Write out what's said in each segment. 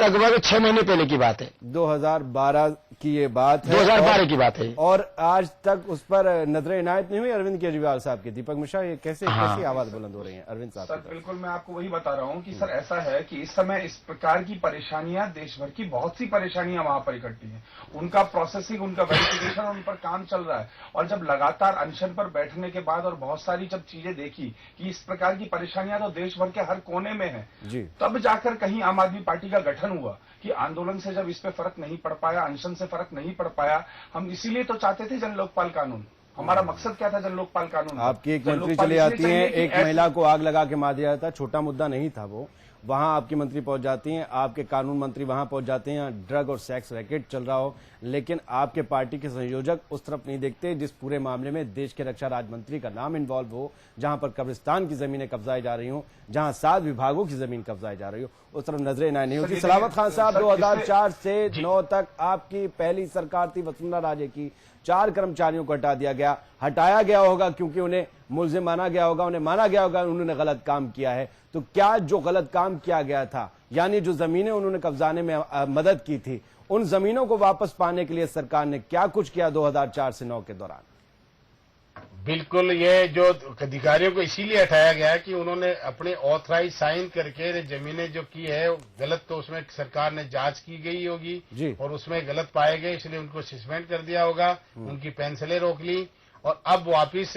लगभग 6 महीने पहले की बात है। 2012 की ये बात है। 2012 की बात है। और आज तक उस पर नजर इनायत नहीं हुई अरविंद केजरीवाल साहब की। दीपक मिश्रा, ये कैसी आवाज बुलंद हो रही है अरविंद साहब? सर बिल्कुल, मैं आपको वही बता रहा हूँ कि सर ऐसा है कि इस समय इस प्रकार की परेशानियां, देश भर की बहुत सी परेशानियां वहां पर इकट्ठी हैं। उनका प्रोसेसिंग, उनका वेरिफिकेशन, उन पर काम चल रहा है। और जब लगातार अनशन पर बैठने के बाद और बहुत सारी जब चीजें देखी कि इस प्रकार की परेशानियां तो देश भर के हर कोने में है, तब जाकर कहीं आम आदमी पार्टी का गठन हुआ। कि आंदोलन से जब इस पे फर्क नहीं पड़ पाया, अनशन से फर्क नहीं पड़ पाया, हम इसीलिए तो चाहते थे जन लोकपाल कानून। हमारा मकसद क्या था जन लोकपाल कानून? आपकी एक मंत्री चली आती है, एक महिला को आग लगा के मार दिया जाता, छोटा मुद्दा नहीं था वो। वहां आपकी मंत्री पहुंच जाती हैं, आपके कानून मंत्री वहां पहुंच जाते हैं, ड्रग और सेक्स रैकेट चल रहा हो, लेकिन आपके पार्टी के संयोजक उस तरफ नहीं देखते जिस पूरे मामले में देश के रक्षा राज्य मंत्री का नाम इन्वॉल्व हो, जहां पर कब्रिस्तान की जमीनें कब्जाई जा रही हो, जहां 7 विभागों की जमीन कब्जाई जा रही हो, उस तरफ नजरें इनायत नहीं होती। सलावत खान साहब, 2004 से 9 तक आपकी पहली सरकार थी वसुंधरा राजे की। 4 कर्मचारियों को हटा दिया गया, हटाया गया होगा क्योंकि उन्हें मुल्जिम माना गया होगा, उन्हें माना गया होगा उन्होंने गलत काम किया है। तो क्या जो गलत काम किया गया था, यानी जो जमीनें उन्होंने कब्जाने में मदद की थी, उन जमीनों को वापस पाने के लिए सरकार ने क्या कुछ किया 2004 से 9 के दौरान? बिल्कुल, ये जो अधिकारियों को इसीलिए हटाया गया कि उन्होंने अपने ऑथराइज साइन करके जमीनें जो की है गलत, तो उसमें सरकार ने जांच की गई होगी और उसमें गलत पाए गए, इसलिए उनको सस्पेंड कर दिया होगा, उनकी पेंशनें रोक ली। और अब वापिस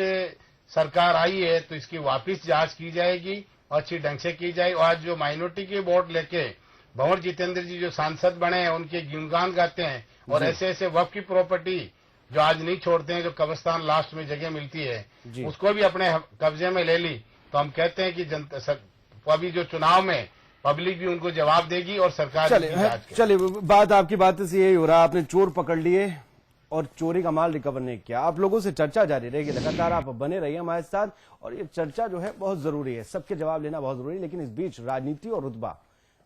सरकार आई है तो इसकी वापिस जांच की जाएगी और अच्छी ढंग से की जाए। और आज जो माइनॉरिटी के वोट लेके भंवर जितेंद्र जी जो सांसद बने हैं, उनके गुणगान गाते हैं और ऐसे ऐसे वक्फ की प्रॉपर्टी जो आज नहीं छोड़ते हैं, जो कब्रिस्तान लास्ट में जगह मिलती है, उसको भी अपने कब्जे में ले ली। तो हम कहते हैं कि जनता अभी जो चुनाव में पब्लिक भी उनको जवाब देगी और सरकार। चलिए, बात आपकी बात से यही हो रहा है, आपने चोर पकड़ लिए और चोरी का माल रिकवर नहीं किया। आप लोगों से चर्चा जारी रहेगी, लगातार आप बने रहिए हमारे साथ, और ये चर्चा जो है बहुत जरूरी है, सबके जवाब लेना बहुत जरूरी है। लेकिन इस बीच राजनीति और रुतबा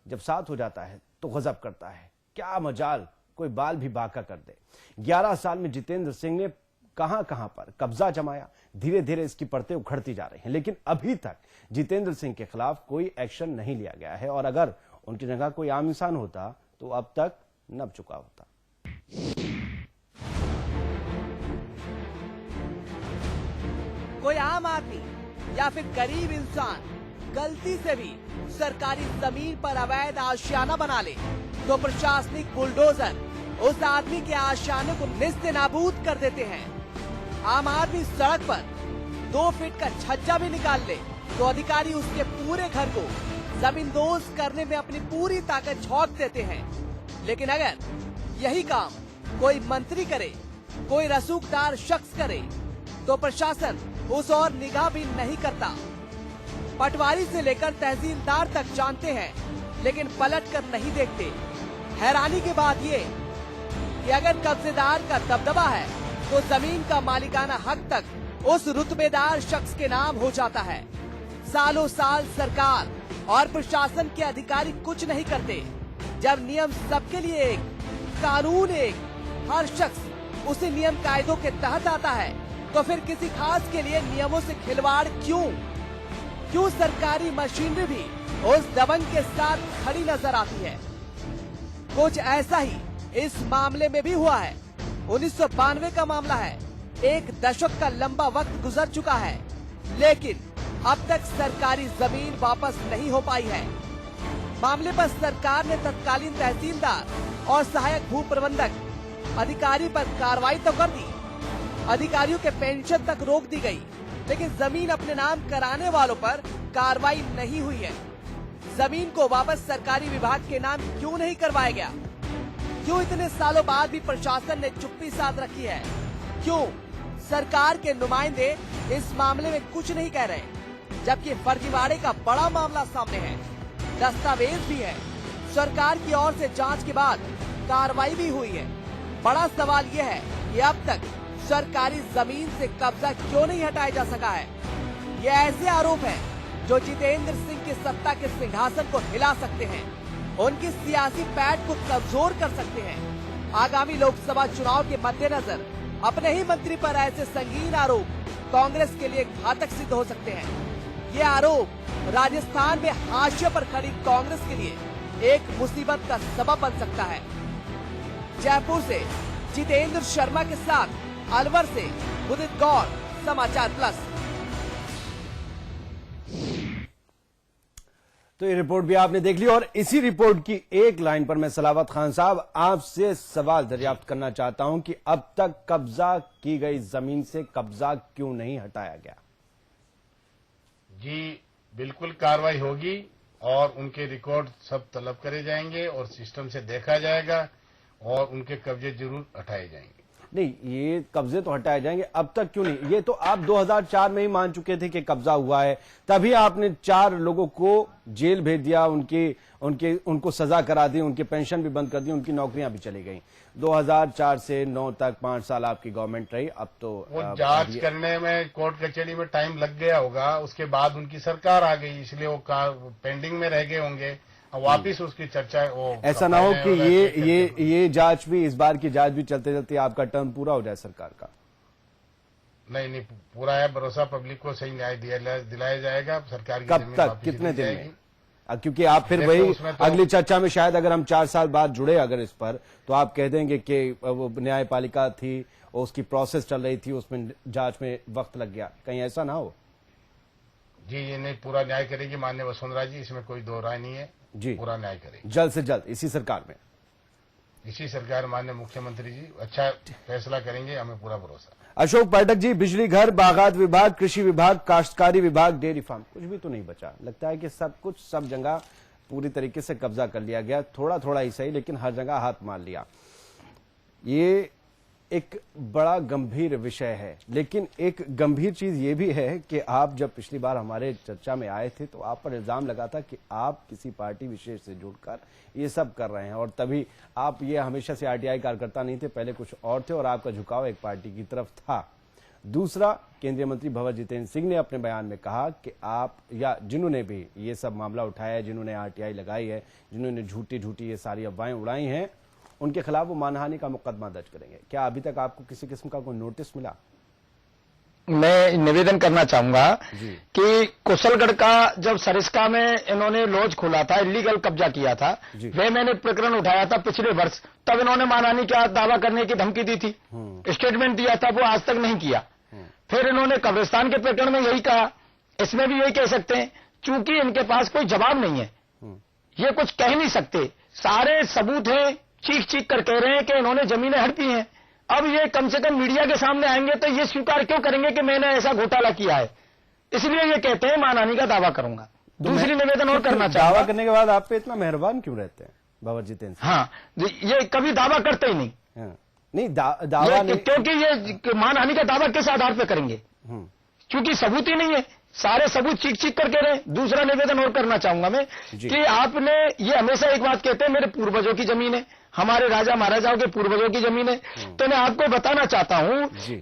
जब साथ हो जाता है तो गजब करता है। क्या मजाल कोई बाल भी बाका कर दे। 11 साल में जितेंद्र सिंह ने कहां कहां पर कब्जा जमाया, धीरे धीरे इसकी परतें उखड़ती जा रही हैं, लेकिन अभी तक जितेंद्र सिंह के खिलाफ कोई एक्शन नहीं लिया गया है। और अगर उनकी जगह कोई आम इंसान होता तो अब तक नब चुका होता। कोई आम आदमी या फिर गरीब इंसान गलती से भी सरकारी जमीन पर अवैध आशियाना बना ले तो प्रशासनिक बुलडोजर उस आदमी के आशियाने को निस्ते नाबूद कर देते हैं। आम आदमी सड़क पर 2 फीट का छज्जा भी निकाल ले तो अधिकारी उसके पूरे घर को जमींदोज करने में अपनी पूरी ताकत झोंक देते हैं। लेकिन अगर यही काम कोई मंत्री करे, कोई रसूखदार शख्स करे, तो प्रशासन उस और निगाह भी नहीं करता। पटवारी से लेकर तहसीलदार तक जानते हैं, लेकिन पलट कर नहीं देखते। हैरानी की बात ये कि अगर कब्जेदार का दबदबा है तो जमीन का मालिकाना हक तक उस रुतबेदार शख्स के नाम हो जाता है। सालों साल सरकार और प्रशासन के अधिकारी कुछ नहीं करते। जब नियम सबके लिए एक, कानून एक, हर शख्स उसी नियम कायदों के तहत आता है, तो फिर किसी खास के लिए नियमों से खिलवाड़ क्यों? क्यों सरकारी मशीनरी भी उस दबंग के साथ खड़ी नजर आती है? कुछ ऐसा ही इस मामले में भी हुआ है। 1992 का मामला है। 1 दशक का लंबा वक्त गुजर चुका है, लेकिन अब तक सरकारी जमीन वापस नहीं हो पाई है। मामले पर सरकार ने तत्कालीन तहसीलदार और सहायक भू प्रबंधक अधिकारी पर कार्रवाई तो कर दी, अधिकारियों के पेंशन तक रोक दी गई, लेकिन जमीन अपने नाम कराने वालों पर कार्रवाई नहीं हुई है। जमीन को वापस सरकारी विभाग के नाम क्यों नहीं करवाया गया? क्यों इतने सालों बाद भी प्रशासन ने चुप्पी साध रखी है? क्यों सरकार के नुमाइंदे इस मामले में कुछ नहीं कह रहे, जबकि फर्जीवाड़े का बड़ा मामला सामने है, दस्तावेज भी है, सरकार की ओर से जांच के बाद कार्रवाई भी हुई है। बड़ा सवाल यह है कि अब तक सरकारी जमीन से कब्जा क्यों नहीं हटाया जा सका है? ये ऐसे आरोप हैं जो जितेंद्र सिंह की सत्ता के सिंहासन को हिला सकते हैं, उनकी सियासी पैठ को कमजोर कर सकते हैं। आगामी लोकसभा चुनाव के मद्देनजर अपने ही मंत्री पर ऐसे संगीन आरोप कांग्रेस के लिए घातक सिद्ध हो सकते हैं। ये आरोप राजस्थान में हाशिए पर खड़ी कांग्रेस के लिए एक मुसीबत का सबब बन सकता है। जयपुर से जितेंद्र शर्मा के साथ अलवर से उदित गौर, समाचार प्लस। तो ये रिपोर्ट भी आपने देख ली और इसी रिपोर्ट की एक लाइन पर मैं सलावत खान साहब आपसे सवाल दरियाफ्त करना चाहता हूं कि अब तक कब्जा की गई जमीन से कब्जा क्यों नहीं हटाया गया? जी बिल्कुल कार्रवाई होगी और उनके रिकॉर्ड सब तलब करे जाएंगे और सिस्टम से देखा जाएगा और उनके कब्जे जरूर हटाए जाएंगे। नहीं, ये कब्जे तो हटाए जाएंगे, अब तक क्यों नहीं? ये तो आप 2004 में ही मान चुके थे कि कब्जा हुआ है, तभी आपने 4 लोगों को जेल भेज दिया, उनको सजा करा दी, उनकी पेंशन भी बंद कर दी, उनकी नौकरियां भी चली गई। 2004 से 9 तक 5 साल आपकी गवर्नमेंट रही। अब तो वो जांच करने में कोर्ट कचहरी में टाइम लग गया होगा, उसके बाद उनकी सरकार आ गई, इसलिए वो पेंडिंग में रह गए होंगे। वापिस उसकी चर्चा ऐसा ना हो कि ये जांच भी, इस बार की जांच भी चलते चलते आपका टर्म पूरा हो जाए सरकार का। नहीं, पूरा है भरोसा, पब्लिक को सही न्याय दिलाया जाएगा। सरकार की कब तक, कितने दिन में? क्योंकि आप फिर वही अगली चर्चा में शायद अगर हम 4 साल बाद जुड़े अगर इस पर, तो आप कह देंगे कि वो न्यायपालिका थी, उसकी प्रोसेस चल रही थी, उसमें जांच में वक्त लग गया, कहीं ऐसा ना हो? जी ये नहीं, पूरा न्याय करेगी माननीय वसुंधरा जी, इसमें कोई दो राय नहीं है जी, पूरा न्याय करेगी जल्द से जल्द इसी सरकार में। इसी सरकार माननीय मुख्यमंत्री जी अच्छा फैसला करेंगे, हमें पूरा भरोसा। अशोक पाठक जी, बिजली घर, बागात विभाग, कृषि विभाग, काश्तकारी विभाग, डेयरी फार्म, कुछ भी तो नहीं बचा। लगता है कि सब कुछ सब जगह पूरी तरीके से कब्जा कर लिया गया, थोड़ा थोड़ा ही सही लेकिन हर जगह हाथ मार लिया। ये एक बड़ा गंभीर विषय है, लेकिन एक गंभीर चीज ये भी है कि आप जब पिछली बार हमारे चर्चा में आए थे तो आप पर इल्जाम लगा था कि आप किसी पार्टी विशेष से जुड़कर ये सब कर रहे हैं, और तभी आप ये हमेशा से आरटीआई कार्यकर्ता नहीं थे, पहले कुछ और थे और आपका झुकाव एक पार्टी की तरफ था। दूसरा, केंद्रीय मंत्री भंवर जितेंद्र सिंह ने अपने बयान में कहा कि आप या जिन्होंने भी ये सब मामला उठाया है, जिन्होंने आरटीआई लगाई है, जिन्होंने झूठी ये सारी अफवाहें उड़ाई हैं, उनके खिलाफ वो मानहानि का मुकदमा दर्ज करेंगे। क्या अभी तक आपको किसी किस्म का कोई नोटिस मिला? मैं निवेदन करना चाहूंगा कि कुशलगढ़ का जब सरिस्का में इन्होंने लॉज खोला था, इलीगल कब्जा किया था, वे मैंने प्रकरण उठाया था पिछले वर्ष, तब इन्होंने मानहानि का दावा करने की धमकी दी थी, स्टेटमेंट दिया था, वो आज तक नहीं किया। फिर इन्होंने कब्रिस्तान के प्रकरण में यही कहा, इसमें भी यही कह सकते हैं, चूंकि इनके पास कोई जवाब नहीं है, ये कुछ कह नहीं सकते, सारे सबूत हैं, चीख कर कह रहे हैं कि इन्होंने जमीनें हड़पी हैं। अब ये कम से कम मीडिया के सामने आएंगे तो ये स्वीकार क्यों करेंगे कि मैंने ऐसा घोटाला किया है? इसलिए ये कहते हैं मानहानि का दावा करूंगा। दूसरी निवेदन और करना चाहूंगा, दावा करने के बाद आप पे इतना मेहरबान क्यों रहते हैं भंवर जितेंद्र? हाँ, ये कभी दावा करते ही नहीं। नहीं, दावा नहीं, क्योंकि ये मानहानि का दावा किस आधार पर करेंगे? क्योंकि सबूत ही नहीं है, सारे सबूत चीख कर कह रहे हैं। दूसरा निवेदन और करना चाहूंगा मैं कि आपने ये हमेशा एक बात कहते हैं, मेरे पूर्वजों की जमीन है, हमारे राजा महाराजाओं के पूर्वजों की जमीन है, तो मैं आपको बताना चाहता हूं,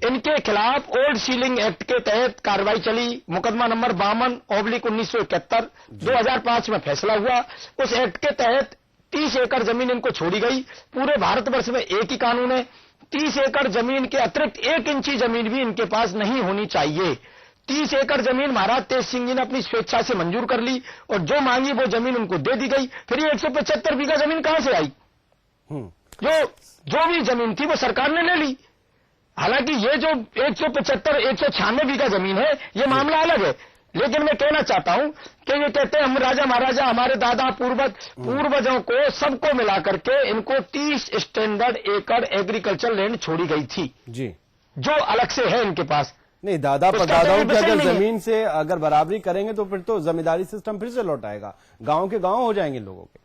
इनके खिलाफ ओल्ड सीलिंग एक्ट के तहत कार्रवाई चली, मुकदमा नंबर 52/1971, 2005 में फैसला हुआ। उस एक्ट के तहत 30 एकड़ जमीन इनको छोड़ी गई। पूरे भारतवर्ष में एक ही कानून है, 30 एकड़ जमीन के अतिरिक्त 1 इंची जमीन भी इनके पास नहीं होनी चाहिए। 30 एकड़ जमीन महाराज तेज सिंह जी ने अपनी स्वेच्छा से मंजूर कर ली और जो मांगी वो जमीन उनको दे दी गई। फिर ये 175 बीघा जमीन कहां से आई? जो भी जमीन थी वो सरकार ने ले ली। हालांकि ये जो 196 बीघा जमीन है, ये मामला अलग है, लेकिन मैं कहना चाहता हूं कि ये कहते हैं हम राजा महाराजा, हमारे दादा पूर्वजों को सबको मिलाकर के इनको 30 स्टैंडर्ड एकड़ एग्रीकल्चर लैंड छोड़ी गई थी जी, जो अलग से है इनके पास। नहीं, दादा परदादाओं की अगर जमीन से अगर बराबरी करेंगे तो फिर तो जमींदारी सिस्टम फिर से लौट आएगा, गांव के गांव हो जाएंगे लोगों के।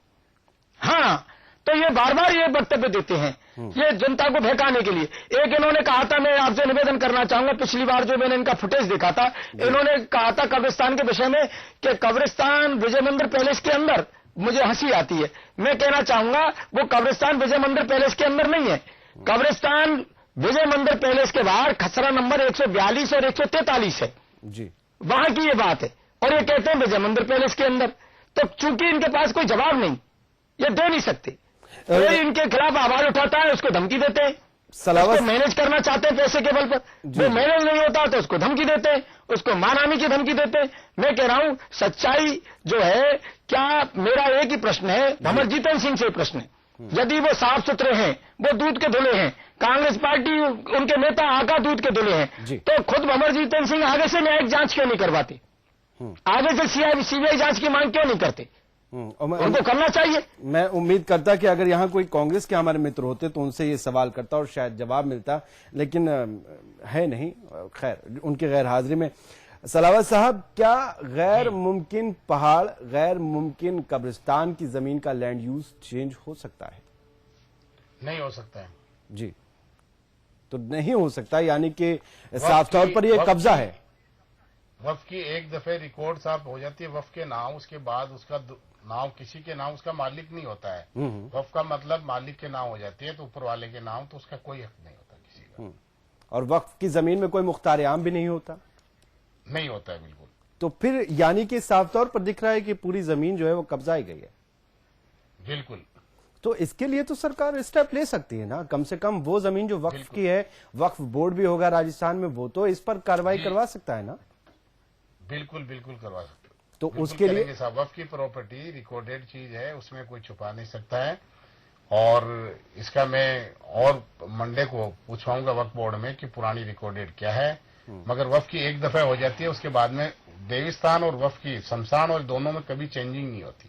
हाँ, तो ये बार बार ये वक्तव्य देते हैं, ये जनता को बहकाने के लिए। एक इन्होंने कहा था, मैं आपसे निवेदन करना चाहूंगा, पिछली बार जो मैंने इनका फुटेज देखा था, इन्होंने कहा था कब्रिस्तान के विषय में कि कब्रिस्तान विजय मंदिर पैलेस के अंदर, मुझे हंसी आती है, मैं कहना चाहूंगा वो कब्रिस्तान विजय मंदिर पैलेस के अंदर नहीं है। कब्रिस्तान विजय मंदिर पैलेस के बाहर खसरा नंबर 142 और 143 है जी, वहां की ये बात है, और ये कहते हैं विजय मंदिर पैलेस के अंदर। तो चूंकि इनके पास कोई जवाब नहीं, ये दे नहीं सकते, तो इनके खिलाफ आवाज उठाता है, उसको धमकी देते हैं। उसको मैनेज करना चाहते हैं पैसे के बल पर, वो मैनेज नहीं होता तो उसको धमकी देते हैं, उसको मानहानि की धमकी देते। मैं कह रहा हूं सच्चाई जो है, क्या मेरा एक ही प्रश्न है, भंवरजीतन सिंह से प्रश्न है, यदि वो साफ सुथरे हैं, वो दूध के धुले हैं, कांग्रेस पार्टी उनके नेता आका दूध के धुले हैं, तो खुद भंवरजीतन सिंह आगे से न्यायिक जांच क्यों नहीं करवाते? आगे से सीबीआई जांच की मांग क्यों नहीं करते? उनको करना चाहिए। मैं उम्मीद करता कि अगर यहाँ कोई कांग्रेस के हमारे मित्र होते तो उनसे ये सवाल करता और शायद जवाब मिलता, लेकिन है नहीं। खैर, उनकी गैर हाजिरी में सलावत साहब, क्या गैर मुमकिन पहाड़, गैर मुमकिन कब्रिस्तान की जमीन का लैंड यूज चेंज हो सकता है? नहीं हो सकता है जी, तो नहीं हो सकता, यानी कि साफ तौर पर यह कब्जा है। वक्फ की एक दफे रिकॉर्ड साफ हो जाती है वक्फ के नाम, उसके बाद उसका नाम किसी के नाम, उसका मालिक नहीं होता है। वक्फ का मतलब मालिक के नाम हो जाती है, तो ऊपर वाले के नाम, तो उसका कोई हक नहीं होता किसी का। और वक्फ की जमीन में कोई मुख्तार आम भी नहीं होता? नहीं होता है बिल्कुल। तो फिर यानी कि साफ तौर पर दिख रहा है कि पूरी जमीन जो है वो कब्जाई गई है। बिल्कुल। तो इसके लिए तो सरकार स्टेप ले सकती है ना, कम से कम वो जमीन जो वक्फ की है, वक्फ बोर्ड भी होगा राजस्थान में, वो तो इस पर कार्रवाई करवा सकता है ना। बिल्कुल बिल्कुल करवा सकते। तो उसके लिए वक्फ की प्रॉपर्टी रिकॉर्डेड चीज है, उसमें कोई छुपा नहीं सकता है। और इसका मैं और मंडे को पूछवाऊंगा वक्फ बोर्ड में कि पुरानी रिकॉर्डेड क्या है, मगर वक्फ की एक दफा हो जाती है, उसके बाद में देवस्थान और वक्फ की शमशान और दोनों में कभी चेंजिंग नहीं होती।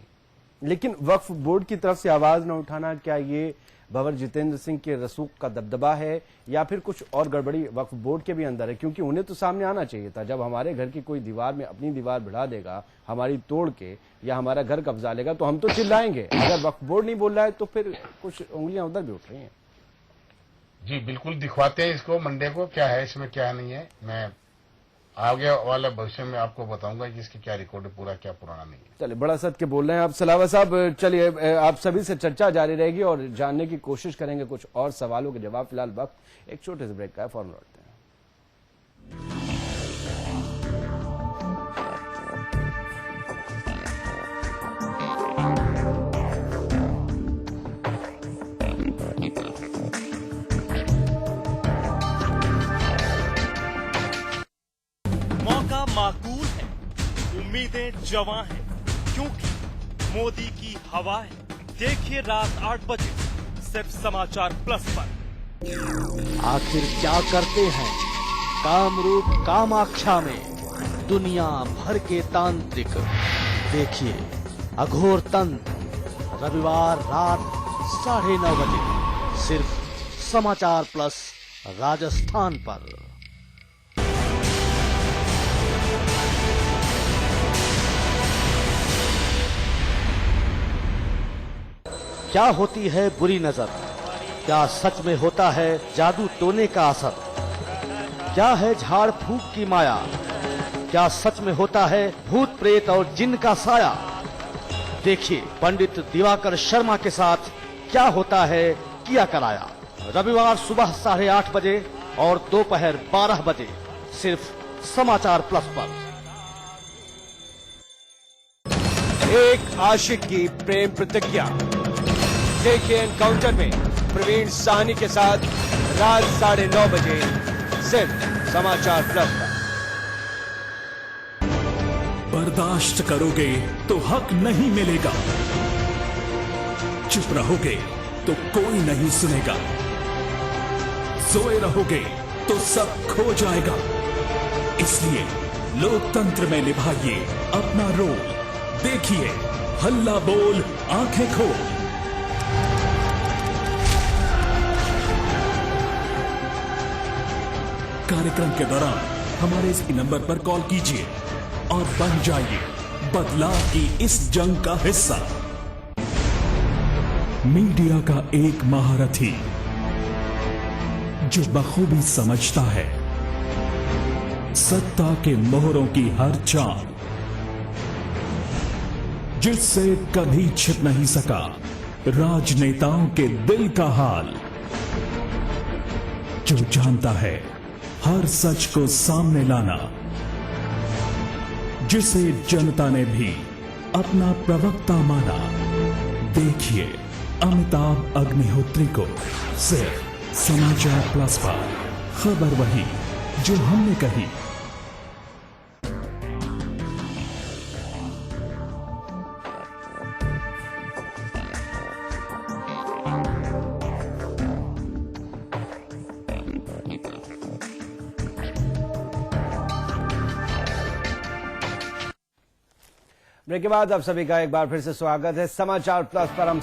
लेकिन वक्फ बोर्ड की तरफ से आवाज न उठाना, क्या ये भंवरजीतेंद्र सिंह के रसूख का दबदबा है या फिर कुछ और गड़बड़ी वक्फ बोर्ड के भी अंदर है? क्योंकि उन्हें तो सामने आना चाहिए था। जब हमारे घर की कोई दीवार में अपनी दीवार बढ़ा देगा, हमारी तोड़ के, या हमारा घर कब्जा लेगा, तो हम तो चिल्लाएंगे। अगर वक्फ बोर्ड नहीं बोल रहा है तो फिर कुछ उंगलियां उधर भी उठ रही हैं। जी बिल्कुल, दिखवाते हैं इसको मंडे को, क्या है इसमें क्या नहीं है। मैं आगे वाला भविष्य में आपको बताऊंगा कि इसकी क्या रिकॉर्ड है, पूरा क्या पुराना नहीं है। चलिए, बड़ा सच के बोल रहे हैं आप सलावत साहब। चलिए, आप सभी से चर्चा जारी रहेगी और जानने की कोशिश करेंगे कुछ और सवालों के जवाब। फिलहाल वक्त एक छोटे से ब्रेक का है, फौरन लौटते हैं। मौका माकूल है, उम्मीदें जवां हैं, क्योंकि मोदी की हवा है। देखिए रात 8 बजे सिर्फ समाचार प्लस पर। आखिर क्या करते हैं कामरूप कामाख्या में दुनिया भर के तांत्रिक? देखिए अघोर तंत्र, रविवार रात 9:30 बजे सिर्फ समाचार प्लस राजस्थान पर। क्या होती है बुरी नजर? क्या सच में होता है जादू टोने का असर? क्या है झाड़ फूक की माया? क्या सच में होता है भूत प्रेत और जिन का साया? देखिए पंडित दिवाकर शर्मा के साथ क्या होता है किया कराया, रविवार सुबह 8:30 बजे और दोपहर 12 बजे सिर्फ समाचार प्लस पर। एक आशिक की प्रेम प्रतिज्ञा। देखिए एनकाउंटर में प्रवीण साहनी के साथ रात 9:30 बजे सिर्फ समाचार प्लस पर। बर्दाश्त करोगे तो हक नहीं मिलेगा, चुप रहोगे तो कोई नहीं सुनेगा, सोए रहोगे तो सब खो जाएगा। इसलिए लोकतंत्र में निभाइए अपना रोल। देखिए हल्ला बोल आंखें खोल। कार्यक्रम के दौरान हमारे इस नंबर पर कॉल कीजिए और बन जाइए बदलाव की इस जंग का हिस्सा। मीडिया का एक महारथी जो बखूबी समझता है सत्ता के मोहरों की हर चाल, जिससे कभी छिप नहीं सका राजनेताओं के दिल का हाल, जो जानता है हर सच को सामने लाना, जिसे जनता ने भी अपना प्रवक्ता माना। देखिए अमिताभ अग्निहोत्री को सिर्फ समाचार प्लस पर। खबर वही जो हमने कही। ब्रेक के बाद आप सभी का एक बार फिर से स्वागत है। समाचार प्लस पर हम